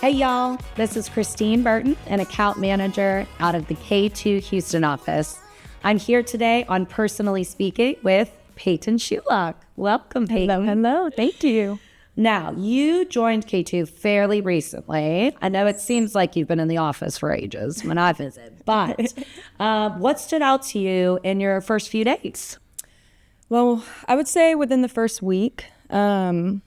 Hey y'all, this is Christine Burton, an account manager out of the K2 Houston office. I'm here today on Personally Speaking with Peyton Sulak. Welcome, Peyton. Hello. Thank you. Now, you joined K2 fairly recently. I know it seems like you've been in the office for ages when I visit, but what stood out to you in your first few days? Well, I would say within the first week, the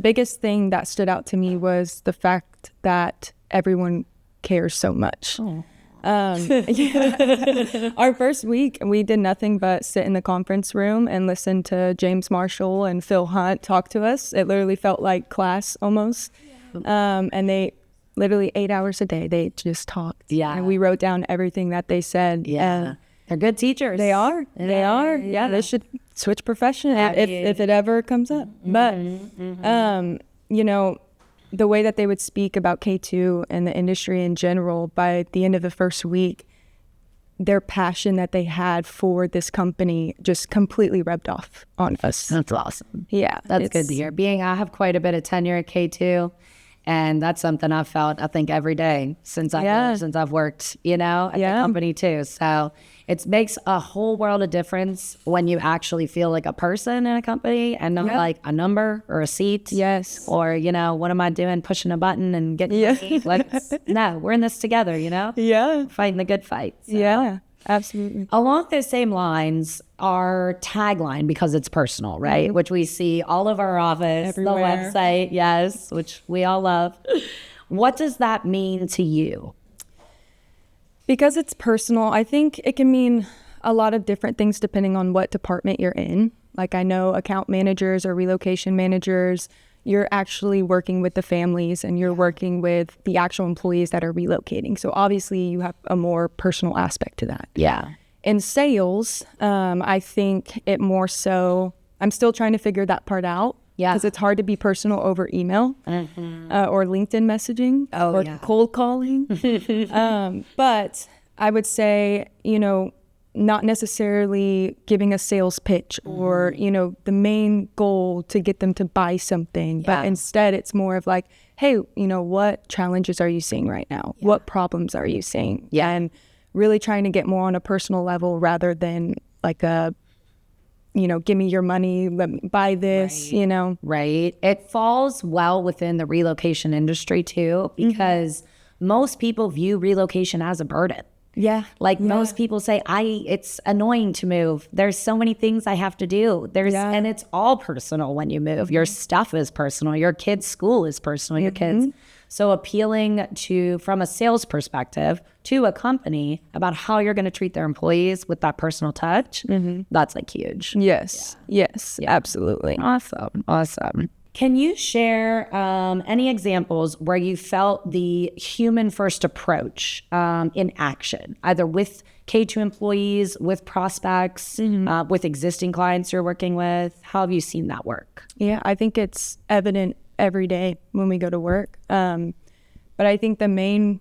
biggest thing that stood out to me was the fact that everyone cares so much. Our first week, we did nothing but sit in the conference room and listen to James Marshall and Phil Hunt talk to us. It literally felt like class almost. And they literally 8 hours a day, they just talked. Yeah. And we wrote down everything that they said. Yeah. They're good teachers. They are. They are. Yeah, they should switch profession if it ever comes up. But, you know, the way that they would speak about K2 and the industry in general, by the end of the first week, their passion that they had for this company just completely rubbed off on us. That's awesome. Yeah. That's good to hear. I have quite a bit of tenure at K2, and that's something I've felt, I think, every day since I've worked, at the company too. So it makes a whole world of difference when you actually feel like a person in a company and not like a number or a seat. Yes. Or, what am I doing? Pushing a button and getting money? No, we're in this together, Yeah. Fighting the good fight. So. Yeah, absolutely. Along those same lines, our tagline, because it's personal, right? Which we see all of our office, everywhere. The website, yes, which we all love. What does that mean to you? Because it's personal, I think it can mean a lot of different things depending on what department you're in. Like I know account managers or relocation managers, you're actually working with the families and you're working with the actual employees that are relocating. So obviously you have a more personal aspect to that. Yeah. In sales, I think it more so, I'm still trying to figure that part out. Yeah. Because it's hard to be personal over email or LinkedIn messaging or cold calling. But I would say, not necessarily giving a sales pitch or, the main goal to get them to buy something. Yeah. But instead it's more of like, hey, what challenges are you seeing right now? Yeah. What problems are you seeing? Yeah. And really trying to get more on a personal level rather than like a, give me your money, let me buy this, Right. It falls well within the relocation industry too, because most people view relocation as a burden. Yeah. Most people say, it's annoying to move. There's so many things I have to do. And it's all personal when you move. Your stuff is personal. Your kid's school is personal. Your kids. So appealing from a sales perspective to a company about how you're going to treat their employees with that personal touch, that's huge. Yes. Yeah. Yes, absolutely. Awesome. Can you share any examples where you felt the human first approach in action, either with K2 employees, with prospects, with existing clients you're working with? How have you seen that work? Yeah, I think it's evident every day when we go to work. But I think the main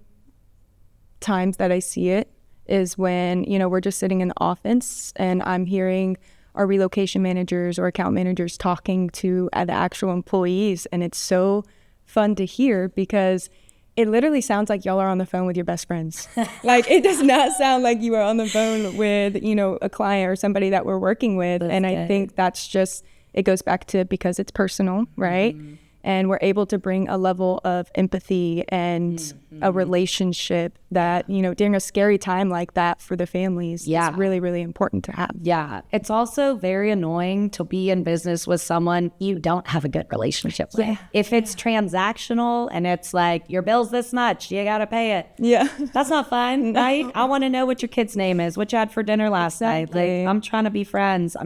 times that I see it is when, we're just sitting in the office and I'm hearing our relocation managers or account managers talking to the actual employees. And it's so fun to hear because it literally sounds like y'all are on the phone with your best friends. It does not sound like you are on the phone with, a client or somebody that we're working with. That's I think that's just, it goes back to because it's personal, right? And we're able to bring a level of empathy and a relationship that, during a scary time like that for the families is really, really important to have. Yeah. It's also very annoying to be in business with someone you don't have a good relationship with. Yeah. If it's transactional and it's like, your bill's this much, you got to pay it. Yeah. That's not fun, right? I want to know what your kid's name is, what you had for dinner last night. I'm trying to be friends.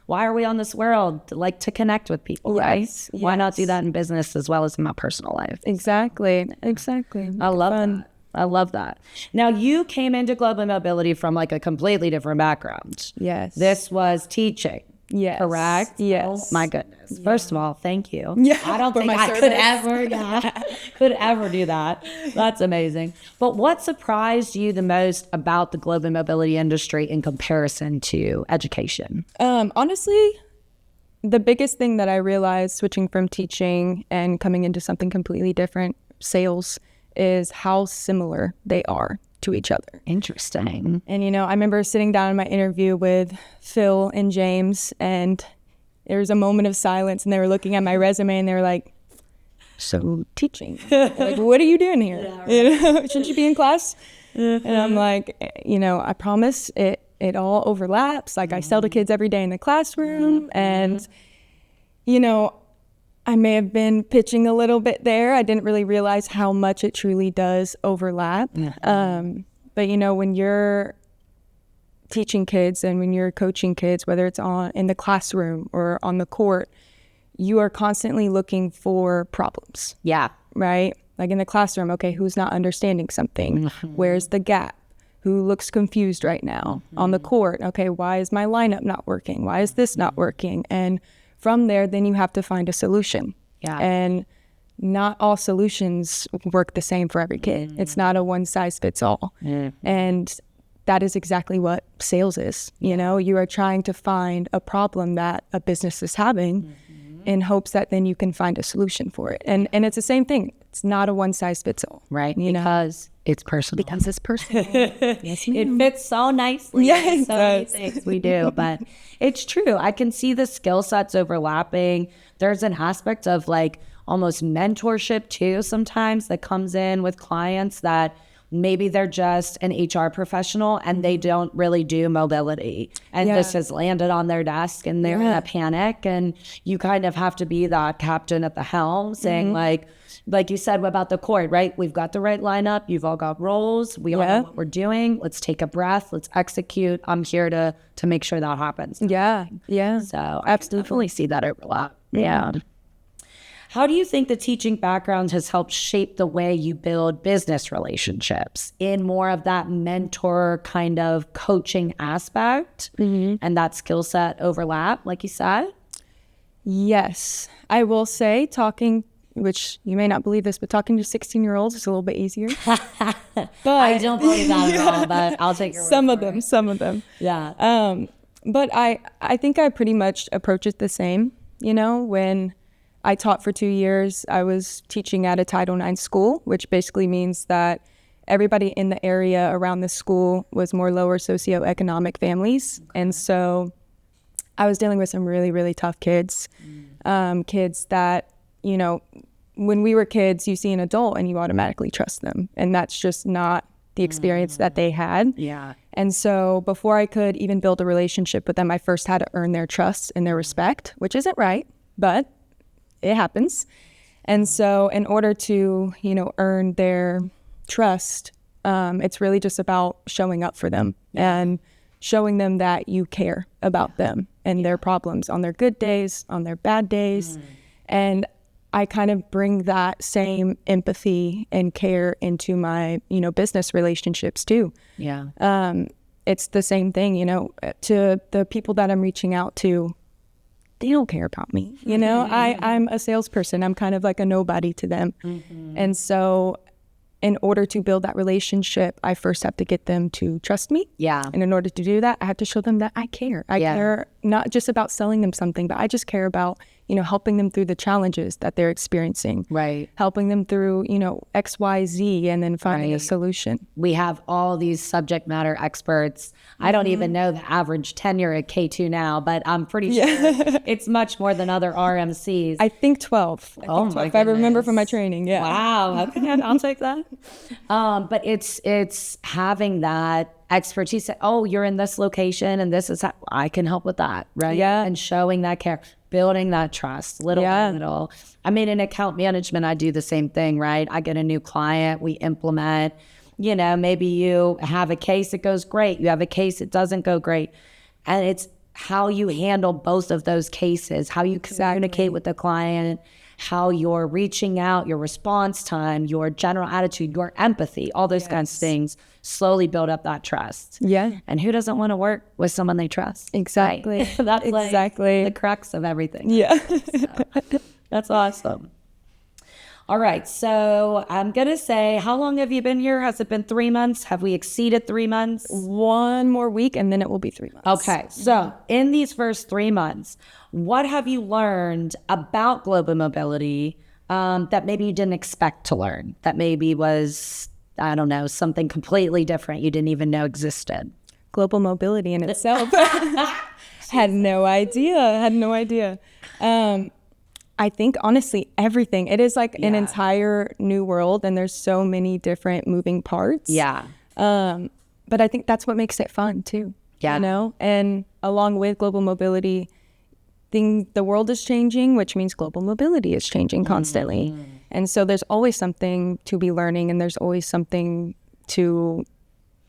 Why are we on this world? To connect with people, right? Yes. Why not do that in business as well as in my personal life? Exactly. I love that. Now, you came into global mobility from a completely different background. Yes. This was teaching. Yes. Correct? Yes. Oh, my goodness. Yeah. First of all, thank you. Yeah. I don't think I could ever do that. That's amazing. But what surprised you the most about the global mobility industry in comparison to education? Honestly, the biggest thing that I realized switching from teaching and coming into something completely different sales is how similar they are to each other. Interesting. And, I remember sitting down in my interview with Phil and James, and there was a moment of silence, and they were looking at my resume, and they were like, so teaching, like, what are you doing here? Yeah, right. Shouldn't you be in class? And I'm like, I promise it all overlaps. Like, I sell to kids every day in the classroom, and, I may have been pitching a little bit there. I didn't really realize how much it truly does overlap. But, when you're teaching kids and when you're coaching kids, whether it's in the classroom or on the court, you are constantly looking for problems. Yeah. Right? Like in the classroom, okay, who's not understanding something? Where's the gap? Who looks confused right now? On the court, okay, why is my lineup not working? Why is this not working? And from there, then you have to find a solution. Yeah. And not all solutions work the same for every kid. It's not a one size fits all. And that is exactly what sales is. You are trying to find a problem that a business is having in hopes that then you can find a solution for it. And it's the same thing. It's not a one size fits all. Right. Because it's personal. Because it's personal. Yes, ma'am. It fits so nicely. Yeah, it so many does. things we do, but it's true. I can see the skill sets overlapping. There's an aspect of like almost mentorship too sometimes that comes in with clients that maybe they're just an HR professional and they don't really do mobility. And this has landed on their desk and they're in a panic, and you kind of have to be that captain at the helm saying like you said about the court, right? We've got the right lineup. You've all got roles. We all know what we're doing. Let's take a breath. Let's execute. I'm here to make sure that happens. Yeah. So I definitely see that overlap. Yeah. How do you think the teaching background has helped shape the way you build business relationships in more of that mentor kind of coaching aspect and that skill set overlap, like you said? Yes. I will say which you may not believe this, but talking to 16-year-olds is a little bit easier. But I don't believe that at all, but I'll take your word for it. Some of them. Yeah. But I think I pretty much approach it the same. When I taught for 2 years, I was teaching at a Title IX school, which basically means that everybody in the area around the school was more lower socioeconomic families. Okay. And so I was dealing with some really, really tough kids, kids that, when we were kids, you see an adult and you automatically trust them. And that's just not the experience that they had. Yeah. And so before I could even build a relationship with them, I first had to earn their trust and their respect, which isn't right, but it happens. And so in order to, earn their trust, it's really just about showing up for them and showing them that you care about them and their problems on their good days, on their bad days. And I kind of bring that same empathy and care into my, business relationships too. Yeah. It's the same thing, to the people that I'm reaching out to, they don't care about me. I'm a salesperson. I'm kind of like a nobody to them. And so in order to build that relationship, I first have to get them to trust me. Yeah. And in order to do that, I have to show them that I care. I care not just about selling them something, but I just care about, helping them through the challenges that they're experiencing. Right. Helping them through, X, Y, Z, and then finding a solution. We have all these subject matter experts. I don't even know the average tenure at K2 now, but I'm pretty sure it's much more than other RMCs. I think 12. My goodness. If I remember from my training, Wow. Okay, I'll take that. But it's having that expertise. Oh, you're in this location and this is how I can help with that, right? Yeah. And showing that care, building that trust, little by little. I mean, in account management, I do the same thing, right? I get a new client, we implement, maybe you have a case, it goes great. You have a case, it doesn't go great. And it's how you handle both of those cases, how you communicate with the client, how you're reaching out, your response time, your general attitude, your empathy, all those kinds of things slowly build up that trust. Yeah. And who doesn't want to work with someone they trust? Exactly. Right? That's exactly like the crux of everything. Yeah. So, that's awesome. All right. So I'm going to say, how long have you been here? Has it been 3 months? Have we exceeded 3 months? 1 more week and then it will be 3 months. Okay. So in these first 3 months, what have you learned about global mobility, that maybe you didn't expect to learn, that maybe was, I don't know, something completely different you didn't even know existed? Global mobility in itself. Had no idea. I think honestly, everything. It is like an entire new world, and there's so many different moving parts. Yeah. But I think that's what makes it fun too. Yeah. You know, and along with global mobility, the world is changing, which means global mobility is changing constantly. And so there's always something to be learning, and there's always something to,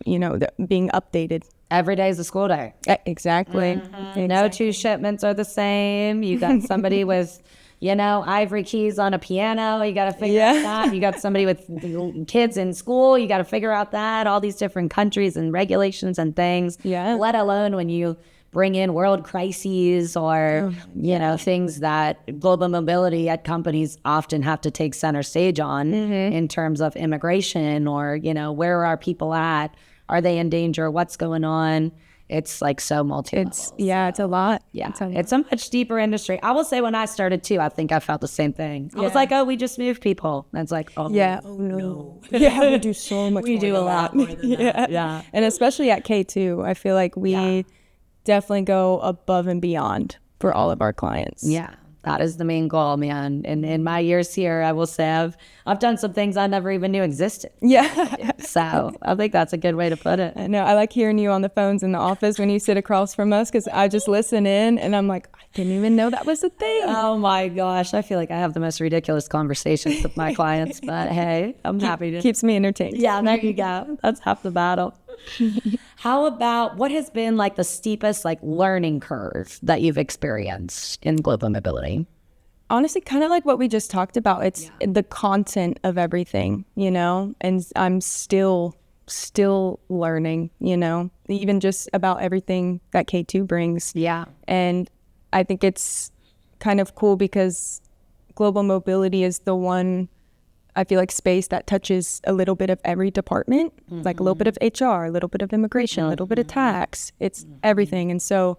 being updated. Every day is a school day. Exactly. No two shipments are the same. You got somebody with, ivory keys on a piano. You got to figure out that. You got somebody with kids in school. You got to figure out that. All these different countries and regulations and things. Yeah. Let alone when you bring in world crises or, things that global mobility at companies often have to take center stage on in terms of immigration or, where are people at? Are they in danger? What's going on? It's like so multi-level. It's a lot. Yeah, it's a much deeper industry. I will say when I started too, I think I felt the same thing. I was like, oh, we just moved people. And it's like, oh, no. Yeah, we do so much we do a lot more than that. Yeah. And especially at K2, I feel like we definitely go above and beyond for all of our clients. Yeah. That is the main goal, man. And in my years here, I will say I've done some things I never even knew existed. Yeah. So I think that's a good way to put it. I know. I like hearing you on the phones in the office when you sit across from us, because I just listen in and I'm like, I didn't even know that was a thing. Oh my gosh. I feel like I have the most ridiculous conversations with my clients, but hey, I'm happy to. Keeps me entertained. Yeah, there you go. That's half the battle. How about what has been like the steepest learning curve that you've experienced in global mobility? Honestly, kind of like what we just talked about. It's the content of everything, and I'm still learning, even just about everything that K2 brings. Yeah. And I think it's kind of cool because global mobility is the one, I feel like, space that touches a little bit of every department, like a little bit of HR, a little bit of immigration, a little bit of tax. It's everything. And so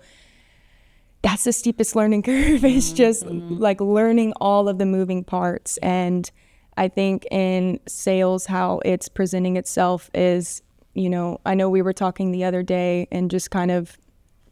that's the steepest learning curve. It's just like learning all of the moving parts. And I think in sales, how it's presenting itself is, I know we were talking the other day and just kind of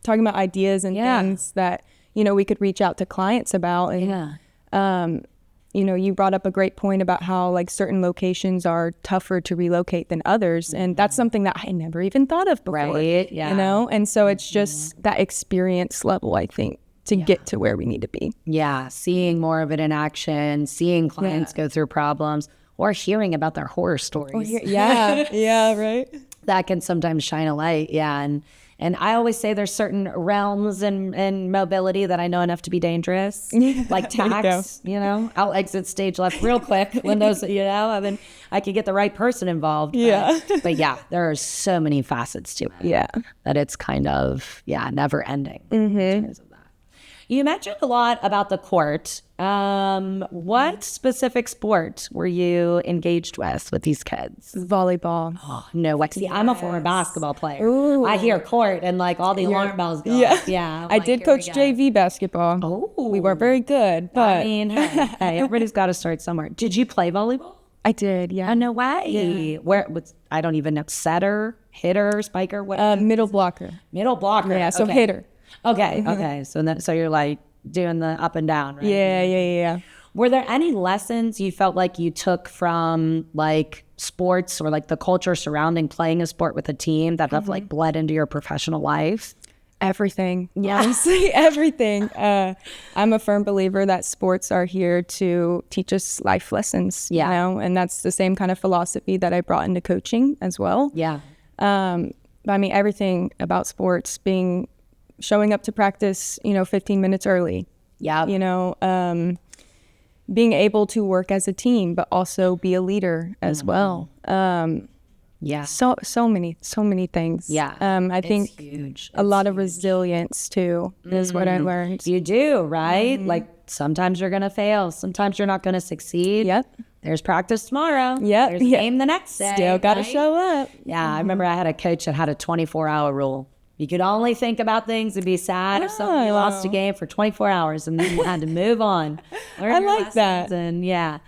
talking about ideas and things that, we could reach out to clients about. And, you brought up a great point about how certain locations are tougher to relocate than others. And that's something that I never even thought of before. Right. Yeah. And so it's just that experience level, I think, to get to where we need to be. Yeah. Seeing more of it in action, seeing clients go through problems, or hearing about their horror stories. Right. That can sometimes shine a light. Yeah. And I always say there's certain realms in mobility that I know enough to be dangerous, like tax, I'll exit stage left real quick when those, I could get the right person involved. But there are so many facets to it. Yeah. That it's kind of, never ending. In terms of that. You mentioned a lot about the court. What specific sport were you engaged with these kids? Volleyball. Oh, no way. See, I'm a former basketball player. Ooh. I hear court and all the alarm bells go. Yeah. I did coach JV basketball. Oh. We weren't very good, but. I mean, hey, everybody's got to start somewhere. Did you play volleyball? I did, yeah. Oh, no way. Yeah. Where? I don't even know. Setter, hitter, spiker? What? Middle blocker. Middle blocker. Yeah, so hitter. Okay. So you're doing the up and down, right? Yeah. Were there any lessons you felt like you took from sports or the culture surrounding playing a sport with a team that have bled into your professional life? Everything. Yeah. Honestly, everything. I'm a firm believer that sports are here to teach us life lessons. Yeah. And that's the same kind of philosophy that I brought into coaching as well. Yeah. I mean, everything about sports, showing up to practice, 15 minutes early. Yeah. Being able to work as a team, but also be a leader as well. So many things. Yeah. I think huge. A lot of resilience too is what I learned. You do, right? Sometimes you're going to fail. Sometimes you're not going to succeed. Yep. There's practice tomorrow. Yep. There's a game the next day. Still got to show up. Yeah. I remember I had a coach that had a 24-hour rule. You could only think about things and be sad if somebody lost a game for 24 hours and then you had to move on. I like that. And yeah.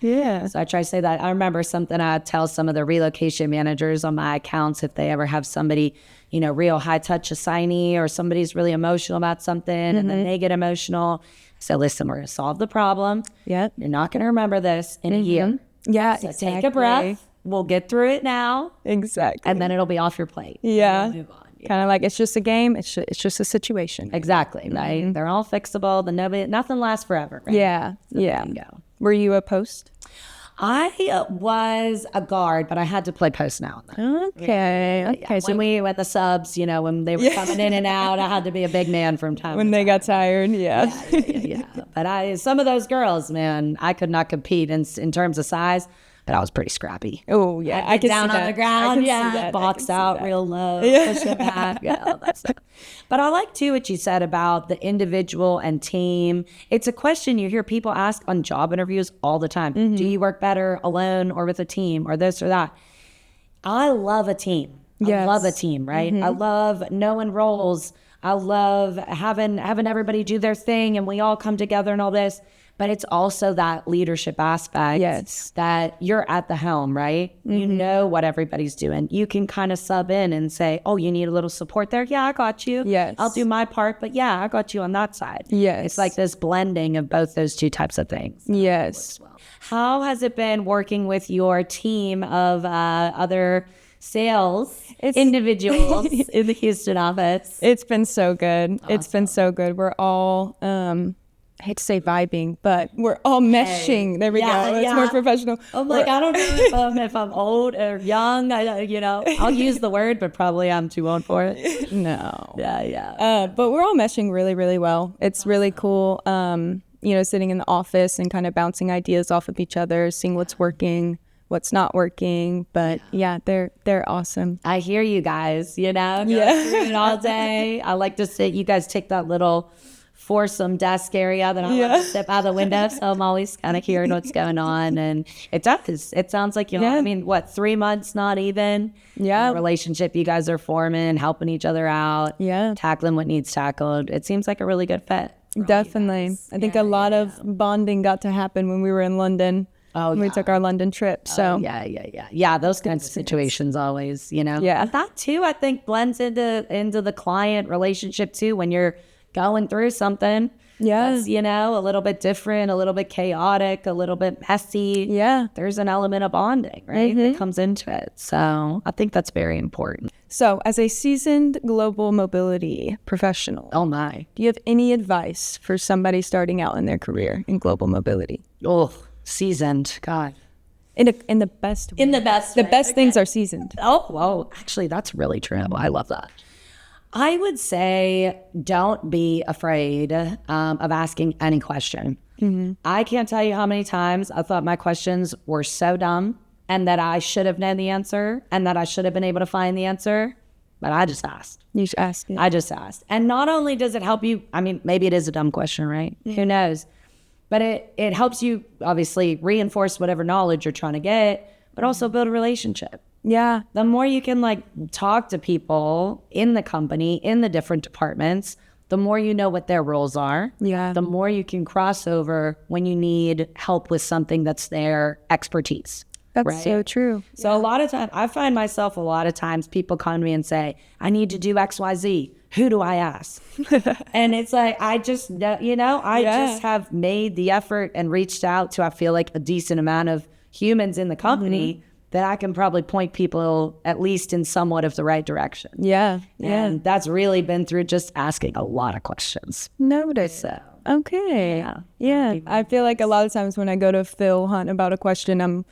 So I try to say that. I remember something I tell some of the relocation managers on my accounts if they ever have somebody, you know, real high touch assignee or somebody's really emotional about something and then they get emotional. So listen, we're going to solve the problem. Yep. You're not going to remember this in a year. Yeah, so take a breath. We'll get through it now. Exactly. And then it'll be off your plate. Yeah. Move on. Kind of like it's just a game. It's just a situation. Exactly. Right. They're all fixable. Nothing lasts forever. Right? Yeah. So yeah. There you go. Were you a post? I was a guard, but I had to play post now and then. Okay. Yeah. So when the subs, you know, when they were coming in and out, I had to be a big man from time when to they time. got tired. Yeah. But some of those girls, man, I could not compete in terms of size. But I was pretty scrappy. Oh, yeah. I can down see on that. the ground, Yeah. box out real low, push it back, all that stuff. But I like, too, what you said about the individual and team. It's a question you hear people ask on job interviews all the time. Do you work better alone or with a team or this or that? I love a team. I love a team, right? I love knowing roles. I love having everybody do their thing and we all come together and all this. But it's also that leadership aspect that you're at the helm, right? You know what everybody's doing. You can kind of sub in and say, oh, you need a little support there? Yeah, I got you. Yes. I'll do my part, but yeah, I got you on that side. Yes. It's like this blending of both those two types of things. Yes. How has it been working with your team of other sales individuals in the Houston office? It's been so good. Awesome. It's been so good. We're all... I hate to say vibing, but we're all meshing. There we go. It's more professional. I'm like, I don't know if I'm old or young. I'll use the word, but probably I'm too old for it. No. Yeah. But we're all meshing really, really well. It's really cool, sitting in the office and kind of bouncing ideas off of each other, seeing what's working, what's not working. But yeah, they're awesome. I hear you guys, go through it all day. I like to sit, you guys take that little foursome desk area that I like to step out the window, so I'm always kind of hearing what's going on. And it sounds like, 3 months, not even, the relationship you guys are forming, helping each other out, tackling what needs tackled. It seems like a really good fit. Definitely. I think a lot of bonding got to happen when we were in London. When we took our London trip. So yeah, those kinds of situations always, And that too, I think blends into the client relationship too, when you're going through something that's, a little bit different, a little bit chaotic, a little bit messy. There's an element of bonding, right, that comes into it. So I think that's very important. So as a seasoned global mobility professional, do you have any advice for somebody starting out in their career in global mobility? Seasoned, God. In the best way. The best things are seasoned. Actually, that's really true. I love that. I would say don't be afraid of asking any question. I can't tell you how many times I thought my questions were so dumb and that I should have known the answer and that I should have been able to find the answer, but I just asked. You just asked it. I just asked. And not only does it help you, maybe it is a dumb question, right? Who knows? But it helps you obviously reinforce whatever knowledge you're trying to get, but also build a relationship. Yeah. The more you can talk to people in the company, in the different departments, the more you know what their roles are. Yeah. The more you can cross over when you need help with something that's their expertise. That's so true. So a lot of times, I find myself a lot of times people come to me and say, I need to do XYZ. Who do I ask? And it's like, I just, just have made the effort and reached out to, I feel like, a decent amount of humans in the company that I can probably point people at least in somewhat of the right direction. Yeah. And that's really been through just asking a lot of questions. Noted. So, okay. Yeah. I feel like a lot of times when I go to Phil Hunt about a question,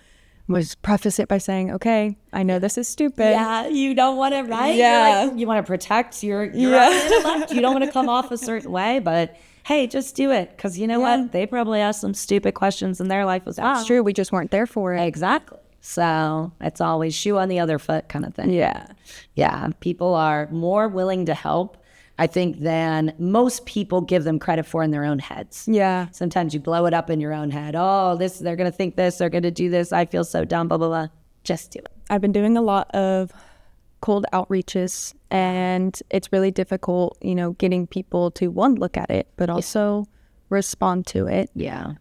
was preface it by saying, okay, I know this is stupid. Yeah, you don't want to, right? Yeah. You want to protect your intellect. You don't want to come off a certain way, but hey, just do it. Because you know what? They probably asked some stupid questions in their life as well. That's true. We just weren't there for it. Exactly. So it's always shoe on the other foot kind of thing. Yeah. People are more willing to help, I think, than most people give them credit for in their own heads. Yeah. Sometimes you blow it up in your own head. Oh, they're going to think this, they're going to do this. I feel so dumb, blah, blah, blah. Just do it. I've been doing a lot of cold outreaches, and it's really difficult, you know, getting people to one, look at it, but also respond to it. Yeah.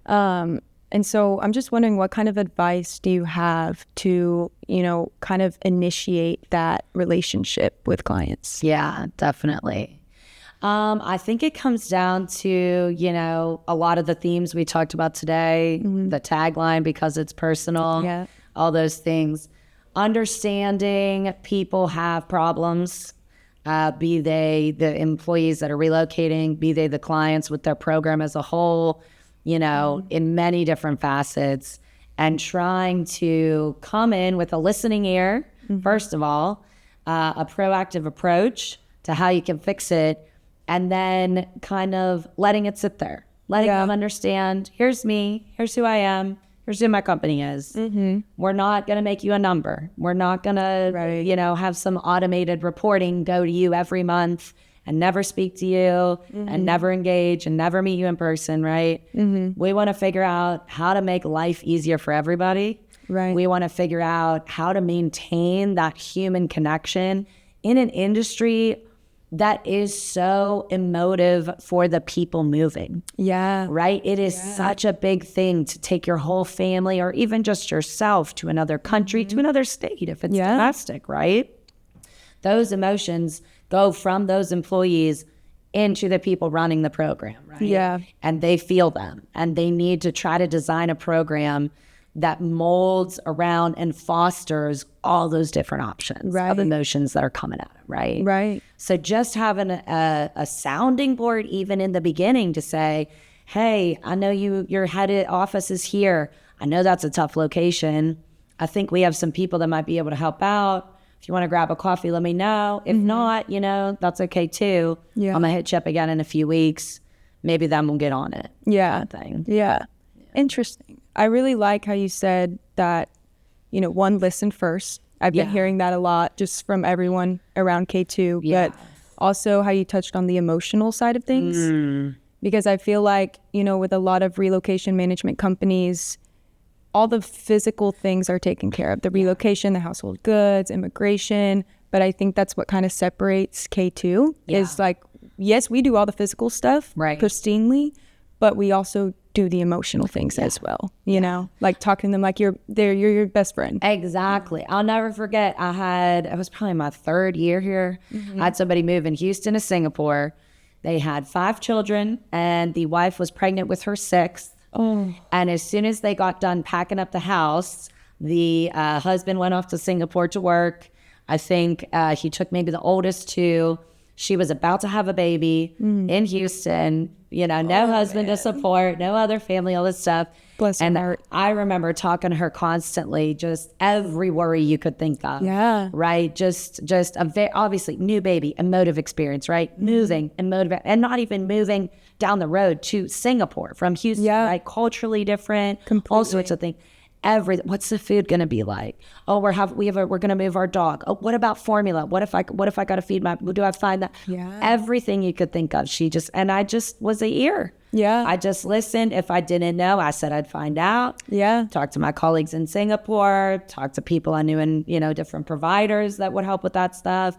And so I'm just wondering, what kind of advice do you have to, you know, kind of initiate that relationship with clients? Yeah, definitely. I think it comes down to, you know, a lot of the themes we talked about today, the tagline, because it's personal, all those things. Understanding people have problems, be they the employees that are relocating, be they the clients with their program as a whole, you know, in many different facets, and trying to come in with a listening ear, first of all, a proactive approach to how you can fix it, and then kind of letting it sit there, letting them understand, here's me, here's who I am, here's who my company is. We're not going to make you a number. We're not going to, you know, have some automated reporting go to you every month and never speak to you and never engage and never meet you in person, right? We want to figure out how to make life easier for everybody. We want to figure out how to maintain that human connection in an industry that is so emotive for the people moving. Right? It is such a big thing to take your whole family or even just yourself to another country, to another state if it's domestic, right? Those emotions go from those employees into the people running the program, right? And they feel them, and they need to try to design a program that molds around and fosters all those different options of emotions that are coming at them, right? So just having a sounding board even in the beginning to say, hey, I know your head office is here. I know that's a tough location. I think we have some people that might be able to help out. If you want to grab a coffee, let me know. If not, you know, that's okay too. I'm going to hit you up again in a few weeks. Maybe then we'll get on it. Kind of thing. Interesting. I really like how you said that, you know, one, listen first. I've been hearing that a lot just from everyone around K2, but also how you touched on the emotional side of things. Because I feel like, you know, with a lot of relocation management companies, all the physical things are taken care of, the relocation, the household goods, immigration. But I think that's what kind of separates K2 is like, yes, we do all the physical stuff pristinely, but we also do the emotional things as well, you know, like talking to them like you're your best friend. Exactly. I'll never forget. It was probably my third year here. I had somebody move in Houston to Singapore. They had 5 children, and the wife was pregnant with her 6th. And as soon as they got done packing up the house, the husband went off to Singapore to work. I think he took maybe the oldest 2. She was about to have a baby in Houston, you know, no husband to support, no other family, all this stuff. Bless her heart. I remember talking to her constantly, just every worry you could think of. Right? Just obviously new baby, emotive experience, right? Moving, emotive, and not even moving down the road to Singapore from Houston, right? Culturally different, all sorts of things. What's the food going to be like? Oh, we're going to move our dog. Oh, what about formula? What if I got to feed do I find that? Everything you could think of. And I just was an ear. I just listened. If I didn't know, I said I'd find out. Talked to my colleagues in Singapore, talked to people I knew in, you know, different providers that would help with that stuff.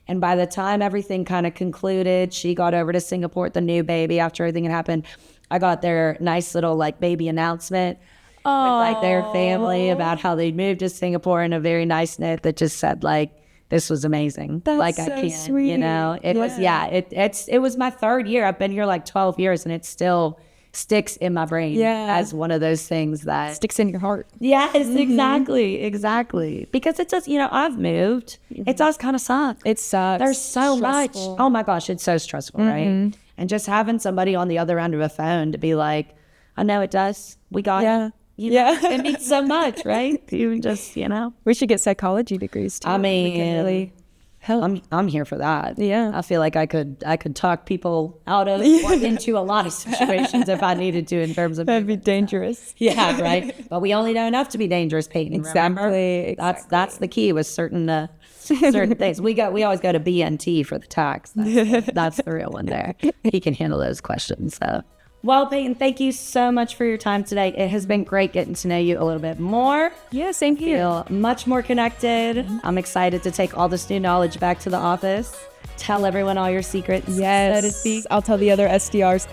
And by the time everything kind of concluded, she got over to Singapore with the new baby after everything had happened. I got their nice little like baby announcement with like their family about how they moved to Singapore, in a very nice note that just said like, this was amazing. That's like so I can't, sweet. You know, it was, it was my 3rd year. I've been here like 12 years and it still sticks in my brain as one of those things that sticks in your heart. Yes, exactly. Because it does, you know, I've moved. It does kind of suck. It sucks. There's so much. Oh my gosh, it's so stressful, right? And just having somebody on the other end of a phone to be like, I know it does. We got it. You know, it means so much, right? You just, you know. We should get psychology degrees too. I mean, we can really help. I'm here for that. Yeah. I feel like I could talk people out of or into a lot of situations if I needed to in terms of. That'd be dangerous. Yeah, right. But we only know enough to be dangerous, Peyton. Exactly. That's the key with certain things. We always go to BNT for the tax. That's the real one there. He can handle those questions. So. Well, Peyton, thank you so much for your time today. It has been great getting to know you a little bit more. Yeah, same here. Feel much more connected. I'm excited to take all this new knowledge back to the office. Tell everyone all your secrets, Yes, so to speak. I'll tell the other SDRs.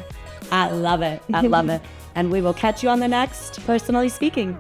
I love it. I love it. And we will catch you on the next Personally Speaking.